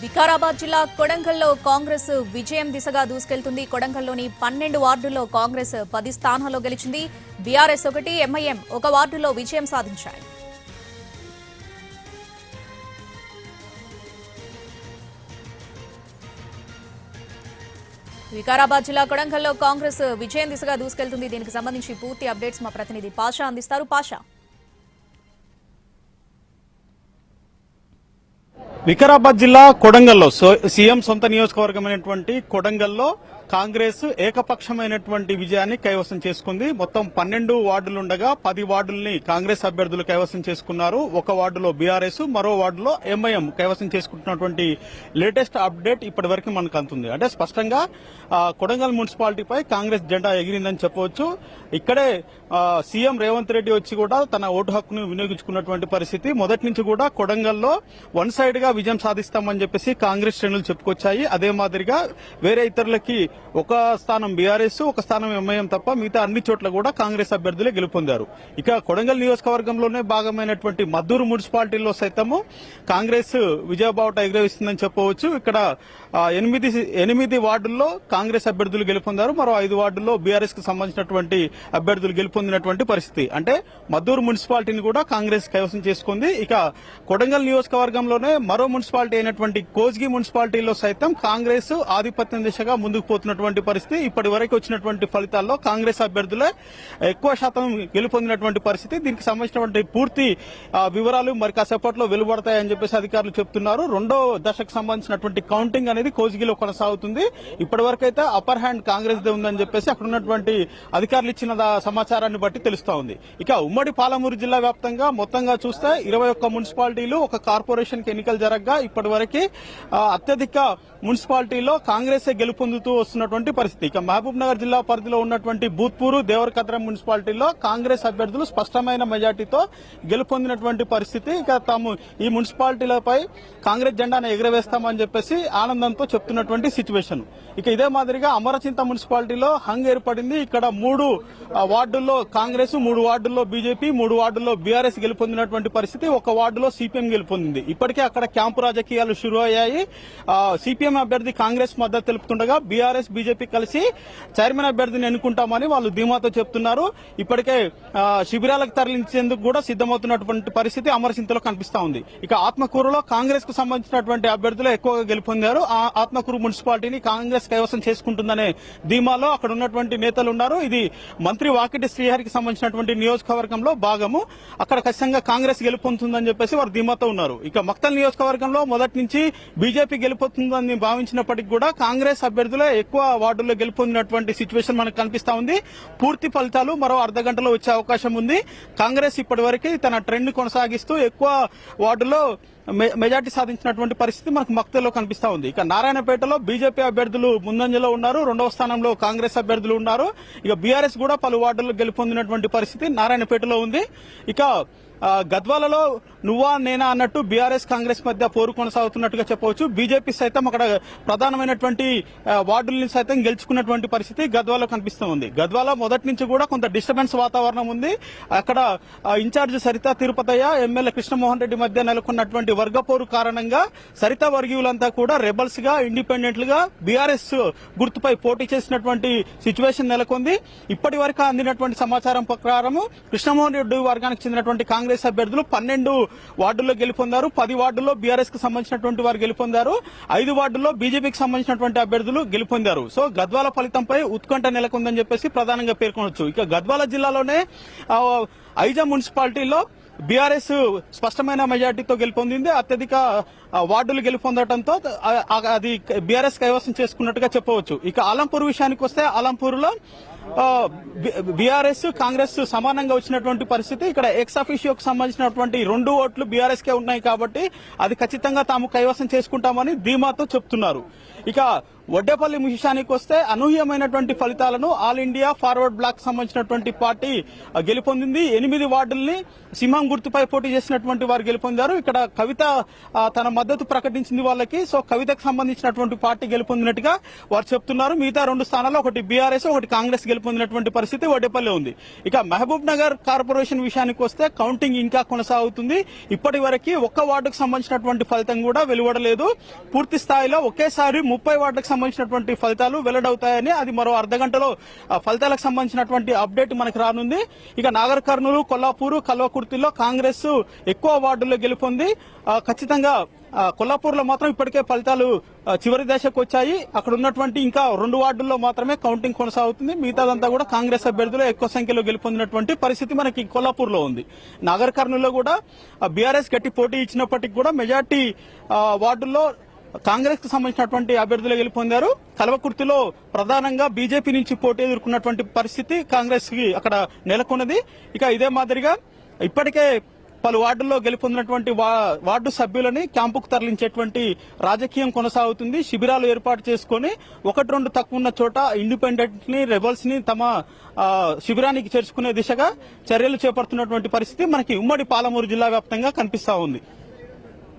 వికారాబాద్ జిల్లా కొడంగల్లో కాంగ్రెస్ విజయం దిశగా దూసుకెళ్తుంది. కొడంగల్లోని 12 వార్డుల్లో కాంగ్రెస్ 10 స్థానాల్లో గెలిచింది. బీఆర్ఎస్ 1, ఎంఐఎం 1 వార్డులో విజయం సాధించాయి. వికారాబాద్ జిల్లా కొడంగల్లో కాంగ్రెస్ విజయం దిశగా దూసుకెళ్తుంది. దీనికి సంబంధించి పూర్తి అప్డేట్స్ మా ప్రతినిధి పాషా అందిస్తారు. పాషా, వికారాబాద్ జిల్లా కొడంగల్లో సీఎం సొంత నియోజకవర్గమైనటువంటి కొడంగల్లో కాంగ్రెస్ ఏకపక్షమైనటువంటి విజయాన్ని కైవసం చేసుకుంది. మొత్తం 12 వార్డులుండగా 10 వార్డుల్ని కాంగ్రెస్ అభ్యర్థులు కైవసం చేసుకున్నారు. ఒక వార్డులో బీఆర్ఎస్, మరో వార్డులో ఎంఐఎం కైవసం చేసుకుంటున్నటువంటి లేటెస్ట్ అప్డేట్ ఇప్పటి వరకు మనకు అందుతుంది. అంటే స్పష్టంగా కొడంగల్ మున్సిపాలిటీపై కాంగ్రెస్ జెండా ఎగిరిందని చెప్పవచ్చు. ఇక్కడే సీఎం రేవంత్ రెడ్డి వచ్చి కూడా తన ఓటు హక్కును వినియోగించుకున్నటువంటి పరిస్థితి. మొదటి నుంచి కూడా కొడంగల్లో వన్ సైడ్ గా విజయం సాధిస్తామని చెప్పేసి కాంగ్రెస్ శ్రేణులు చెప్పుకొచ్చాయి. అదే మాదిరిగా వేరే ఇతరులకి ఒక స్థానం బీఆర్ఎస్, ఒక స్థానం ఎంఐఎం తప్ప మిగతా అన్ని చోట్ల కూడా కాంగ్రెస్ అభ్యర్థులే గెలుపొందారు. ఇక కొడంగల్ నియోజకవర్గంలోనే భాగమైనటువంటి మద్దూరు మున్సిపాలిటీలో సైతము కాంగ్రెస్ విజయబావుట ఎగురవేస్తుందని చెప్పవచ్చు. ఇక్కడ 8 వార్డుల్లో కాంగ్రెస్ అభ్యర్థులు గెలుపొందారు. మరో 5 వార్డుల్లో బీఆర్ఎస్ కు సంబంధించినటువంటి అభ్యర్థులు గెలుపొందినటువంటి పరిస్థితి. అంటే మద్దూరు మున్సిపాలిటీని కూడా కాంగ్రెస్ కైవసం చేసుకుంది. ఇక కొడంగల్ నియోజకవర్గంలోనే మరో మున్సిపాలిటీ అయినటువంటి కోజ్గి మున్సిపాలిటీలో సైతం కాంగ్రెస్ ఆధిపత్యం దిశగా ముందుకు పోతున్నటువంటి పరిస్థితి. ఇప్పటి వరకు వచ్చినటువంటి ఫలితాల్లో కాంగ్రెస్ అభ్యర్థులే ఎక్కువ శాతం గెలుపొందినటువంటి పరిస్థితి. దీనికి సంబంధించినటువంటి పూర్తి వివరాలు మరి కాసేపట్లో వెలువడతాయని చెప్పేసి అధికారులు చెప్తున్నారు. రెండో దశకు సంబంధించినటువంటి కౌంటింగ్ అనేది కోజ్గిలో కొనసాగుతుంది. ఇప్పటి వరకు అయితే అప్పర్ హ్యాండ్ కాంగ్రెస్ దే ఉందని చెప్పేసి అక్కడ ఉన్నటువంటి అధికారులు ఇచ్చిన సమాచారాన్ని బట్టి తెలుస్తా ఉంది. ఇక ఉమ్మడి పాలమూరు జిల్లా వ్యాప్తంగా మొత్తంగా చూస్తే 21 మున్సిపాలిటీలు, ఒక కార్పొరేషన్ కి ఎన్నికలు జరగగా ఇప్పటి వరకు అత్యధిక మున్సిపాలిటీలో కాంగ్రెస్ గెలుపొందుతూ వస్తున్నటువంటి పరిస్థితి. ఇక మహబూబ్ నగర్ జిల్లా పరిధిలో ఉన్నటువంటి భూత్పూర్, దేవరకద్ర మున్సిపాలిటీలో కాంగ్రెస్ అభ్యర్థులు స్పష్టమైన మెజార్టీతో గెలుపొందినటువంటి పరిస్థితి. ఇక తాము ఈ మున్సిపాలిటీలపై కాంగ్రెస్ జెండాను ఎగురవేస్తామని చెప్పేసి ఆనందంతో చెప్తున్నటువంటి సిచ్యువేషన్. ఇక ఇదే మాదిరిగా అమరచింత మున్సిపాలిటీలో హంగ్ ఏర్పడింది. ఇక్కడ 3 వార్డుల్లో కాంగ్రెస్, 3 వార్డుల్లో బీజేపీ, 3 వార్డుల్లో బీఆర్ఎస్ గెలుపొందినటువంటి పరిస్థితి. ఒక వార్డులో సిపిఎం గెలుపొందింది. ఇప్పటికే అక్కడ క్యాంపు రాజకీయాలు షురూ అయ్యాయి. సిపిఎం అభ్యర్థి కాంగ్రెస్ మద్దతు తెలుపుతుండగా బీఆర్ఎస్, బీజేపీ కలిసి చైర్మన్ అభ్యర్థిని ఎన్నుకుంటామని వాళ్ళు ధీమాతో చెప్తున్నారు. ఇప్పటికే శిబిరాలకు తరలించేందుకు కూడా సిద్దమవుతున్నటువంటి పరిస్థితి అమరసింతలో కనిపిస్తా ఉంది. ఇక ఆత్మకూరులో కాంగ్రెస్ కు సంబంధించినటువంటి అభ్యర్థులు ఎక్కువగా గెలుపొందారు. ఆత్మకూరు మున్సిపాలిటీని కాంగ్రెస్ కైవసం చేసుకుంటుందనే ధీమాలో అక్కడ ఉన్నటువంటి నేతలు ఉన్నారు. ఇది మంత్రి వాకిటి శ్రీహరికి సంబంధించినటువంటి నియోజకవర్గంలో భాగము. అక్కడ ఖచ్చితంగా కాంగ్రెస్ గెలుపొందుతుందని చెప్పేసి వారు ధీమాతో ఉన్నారు. ఇక మక్తల్ నియోజకవర్గంలో మొదటి నుంచి బీజేపీ గెలుపొందుతుందని భావించినప్పటికీ కూడా కాంగ్రెస్ అభ్యర్థులే ఎక్కువ వార్డుల్లో గెలుపొందినటువంటి సిచ్యువేషన్ మనకు కనిపిస్తా ఉంది. పూర్తి ఫలితాలు మరో అర్ధ గంటలో వచ్చే అవకాశం ఉంది. కాంగ్రెస్ ఇప్పటివరకు తన ట్రెండ్ కొనసాగిస్తూ ఎక్కువ వార్డుల్లో మెజార్టీ సాధించినటువంటి పరిస్థితి మనకు మక్తల్లో కనిపిస్తా ఉంది. ఇక నారాయణపేటలో బీజేపీ అభ్యర్థులు ముందంజలో ఉన్నారు. 2వ స్థానంలో కాంగ్రెస్ అభ్యర్థులు ఉన్నారు. ఇక బీఆర్ఎస్ కూడా పలు వార్డుల్లో గెలుపొందినటువంటి పరిస్థితి నారాయణపేటలో ఉంది. ఇక గద్వాలలో నువ్వా నేనా అన్నట్టు బీఆర్ఎస్ కాంగ్రెస్ మధ్య పోరు కొనసాగుతున్నట్టుగా చెప్పవచ్చు. బీజేపీ సైతం అక్కడ ప్రధానమైనటువంటి వార్డుల్ని సైతం గెలుచుకున్నటువంటి పరిస్థితి గద్వాలో కనిపిస్తూ ఉంది. గద్వాలో మొదటి నుంచి కూడా కొంత డిస్టర్బెన్స్ వాతావరణం ఉంది. అక్కడ ఇన్ఛార్జ్ సరితా తిరుపతయ్య, ఎమ్మెల్యే కృష్ణమోహన్ రెడ్డి మధ్య నెలకొన్నటువంటి వర్గపోరు కారణంగా సరితా వర్గీయులంతా కూడా రెబల్స్ గా, ఇండిపెండెంట్ గా బీఆర్ఎస్ గుర్తుపై పోటీ చేసినటువంటి సిచ్యువేషన్ నెలకొంది. ఇప్పటి వరకు అందినటువంటి సమాచారం ప్రకారం కృష్ణమోహన్ రెడ్డి వర్గానికి చెందినటువంటి కాంగ్రెస్ అభ్యర్థులు 12 వార్డుల్లో గెలుపొందారు. 10 వార్డుల్లో బీఆర్ఎస్ కు సంబంధించినటువంటి వారు గెలుపొందారు. 5 వార్డుల్లో బీజేపీకి సంబంధించినటువంటి అభ్యర్థులు గెలుపొందారు. సో గద్వాల ఫలితంపై ఉత్కంఠ నెలకొందని చెప్పేసి ప్రధానంగా పేర్కొనవచ్చు. ఇక గద్వాల జిల్లాలోనే ఐజా మున్సిపాలిటీలో బీఆర్ఎస్ స్పష్టమైన మెజార్టీతో గెలుపొందింది. అత్యధిక వార్డులు గెలుపొందడంతో అది బీఆర్ఎస్ కైవసం చేసుకున్నట్టుగా చెప్పవచ్చు. ఇక ఆలంపూర్ విషయానికి వస్తే ఆలంపూర్లో బీఆర్ఎస్, కాంగ్రెస్ సమానంగా వచ్చినటువంటి పరిస్థితి. ఇక్కడ ఎక్స్ అఫీషియోకి సంబంధించినటువంటి 2 ఓట్లు బీఆర్ఎస్ కే ఉన్నాయి కాబట్టి అది ఖచ్చితంగా తాము కైవసం చేసుకుంటామని ధీమాతో చెప్తున్నారు. ఇక వడ్డేపల్లి విషయానికి వస్తే అనూహ్యమైనటువంటి ఫలితాలను ఆల్ ఇండియా ఫార్వర్డ్ బ్లాక్ సంబంధించినటువంటి పార్టీ గెలుపొందింది. 8 వార్డుల్ని సింహం గుర్తుపై పోటీ చేసినటువంటి వారు గెలుపొందారు. ఇక్కడ కవిత తన మద్దతు ప్రకటించింది వాళ్ళకి. సో కవితకు సంబంధించినటువంటి పార్టీ గెలుపొందినట్టుగా వారు చెప్తున్నారు. మిగతా 2 స్థానాల్లో ఒకటి బీఆర్ఎస్, ఒకటి కాంగ్రెస్ గెలుపొందినటువంటి పరిస్థితి వడ్డేపల్లి ఉంది. ఇక మహబూబ్ నగర్ కార్పొరేషన్ విషయానికి వస్తే కౌంటింగ్ ఇంకా కొనసాగుతుంది. ఇప్పటి వరకు ఒక్క వార్డుకు సంబంధించినటువంటి ఫలితం కూడా వెలువడలేదు. పూర్తి స్థాయిలో ఒకేసారి 30 వార్డులకు సంబంధించినటువంటి ఫలితాలు వెల్లడవుతాయని, అది మరో అర్ధగంటలో ఫలితాలకు సంబంధించినటువంటి అప్డేట్ మనకు రానుంది. ఇక నాగర్ కర్నూలు, కొల్లాపూర్, కల్వకుర్తిలో కాంగ్రెస్ ఎక్కువ వార్డుల్లో గెలుపొంది ఖచ్చితంగా కొల్లాపూర్ లో మాత్రం ఇప్పటికే ఫలితాలు చివరి దశకు వచ్చాయి. అక్కడ ఉన్నటువంటి ఇంకా 2 వార్డుల్లో మాత్రమే కౌంటింగ్ కొనసాగుతుంది. మిగతాదంతా కూడా కాంగ్రెస్ అభ్యర్థులు ఎక్కువ సంఖ్యలో గెలుపొందినటువంటి పరిస్థితి మనకి కొల్లాపూర్ లో ఉంది. నాగర్ కర్నూలులో కూడా బీఆర్ఎస్ గట్టి పోటీ ఇచ్చినప్పటికీ కూడా మెజార్టీ వార్డుల్లో కాంగ్రెస్ కు సంబంధించినటువంటి అభ్యర్థులు గెలుపొందారు. కల్వకుర్తిలో ప్రధానంగా బీజేపీ నుంచి పోటీ ఎదుర్కొన్నటువంటి పరిస్థితి కాంగ్రెస్ కి అక్కడ నెలకొన్నది. ఇక ఇదే మాదిరిగా ఇప్పటికే పలు వార్డుల్లో గెలుపొందినటువంటి వార్డు సభ్యులని క్యాంపుకు తరలించేటువంటి రాజకీయం కొనసాగుతుంది. శిబిరాలు ఏర్పాటు చేసుకుని 1-2 తక్కువ ఉన్న చోట ఇండిపెండెంట్ ని, రెబల్స్ ని తమ శిబిరానికి చేర్చుకునే దిశగా చర్యలు చేపడుతున్నటువంటి పరిస్థితి మనకి ఉమ్మడి పాలమూరు జిల్లా వ్యాప్తంగా కనిపిస్తా ఉంది.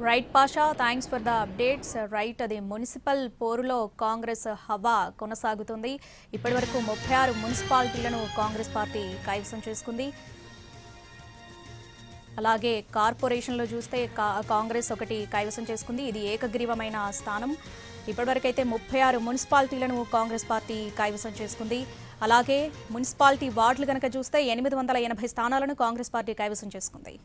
Right Pasha, thanks for the updates. Right, అది మున్సిపల్ పోరులో కాంగ్రెస్ హవా కొనసాగుతుంది. ఇప్పటివరకు 36 మున్సిపాలిటీలను కాంగ్రెస్ పార్టీ కైవసం చేసుకుంది. అలాగే కార్పొరేషన్లో చూస్తే కాంగ్రెస్ ఒకటి కైవసం చేసుకుంది. ఇది ఏకగ్రీవమైన స్థానం. ఇప్పటివరకైతే 36 మున్సిపాలిటీలను కాంగ్రెస్ పార్టీ కైవసం చేసుకుంది. అలాగే మున్సిపాలిటీ వార్డులు కనుక చూస్తే 880 స్థానాలను కాంగ్రెస్ పార్టీ కైవసం చేసుకుంది.